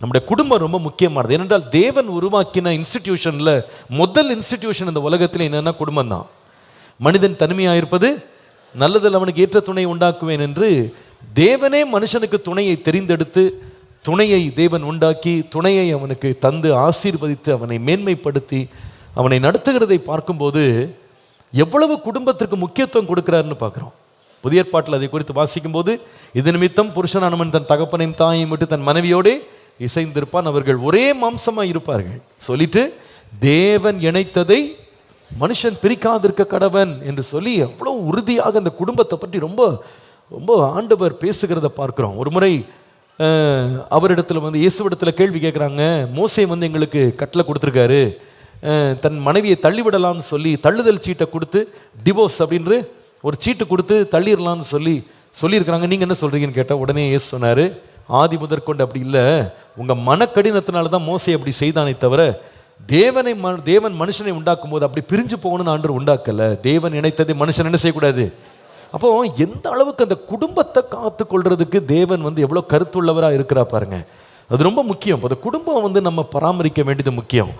நம்முடைய குடும்பம் ரொம்ப முக்கியமானது. ஏனென்றால் தேவன் உருவாக்கின இன்ஸ்டிடியூஷனில் முதல் இன்ஸ்டிடியூஷன் இந்த உலகத்தில் என்னென்னா குடும்பம் தான். மனிதன் தனிமையாக இருப்பது நல்லதில் அவனுக்கு ஏற்ற துணை உண்டாக்குவேன் என்று தேவனே மனுஷனுக்கு துணையை தெரிந்தெடுத்து துணையை தேவன் உண்டாக்கி துணையை அவனுக்கு தந்து ஆசீர்வதித்து அவனை மேன்மைப்படுத்தி அவனை நடத்துகிறதை பார்க்கும்போது எவ்வளவு குடும்பத்திற்கு முக்கியத்துவம் கொடுக்கிறாருன்னு பார்க்குறோம். புதிய ஏற்பாட்டில் அதை குறித்து வாசிக்கும்போது, இது நிமித்தம் புருஷனானவன் தன் தகப்பனையும் தாயையும் விட்டு தன் மனைவியோடு இசைந்திருப்பான், அவர்கள் ஒரே மாம்சமாக இருப்பார்கள் சொல்லிட்டு தேவன் இணைத்ததை மனுஷன் பிரிக்காதிருக்க கடவன் என்று சொல்லி எவ்வளோ உறுதியாக அந்த குடும்பத்தை பற்றி ரொம்ப ரொம்ப ஆண்டவர் பேசுகிறத பார்க்குறோம். ஒரு முறை அவரிடத்துல இயேசுவிடத்தில் கேள்வி கேட்குறாங்க. மோசே எங்களுக்கு கட்டளை கொடுத்துருக்காரு, தன் மனைவியை தள்ளிவிடலாம்னு சொல்லி தள்ளுதல் சீட்டை கொடுத்து டிவோர்ஸ் அப்படின்ற ஒரு சீட்டு கொடுத்து தள்ளிடலாம்னு சொல்லியிருக்கிறாங்க. நீங்கள் என்ன சொல்கிறீங்கன்னு கேட்டால் உடனே இயேசு சொன்னார், ஆதி முதற்கொண்டு அப்படி இல்லை, உங்கள் மனக்கடினத்தினால தான் மோசே அப்படி செய்தானே தவிர தேவன் மனுஷனை உண்டாக்கும் போது அப்படி பிரிஞ்சு போகணும்னு ஆண்டவர் உண்டாக்கலை. தேவன் இணைத்ததை மனுஷன் என்ன செய்யக்கூடாது. அப்போ எந்த அளவுக்கு அந்த குடும்பத்தை காத்து கொள்றதுக்கு தேவன் எவ்வளோ கருத்துள்ளவராக இருக்கிறா பாருங்க. அது ரொம்ப முக்கியம். அந்த குடும்பம் நம்ம பராமரிக்க வேண்டியது முக்கியம்.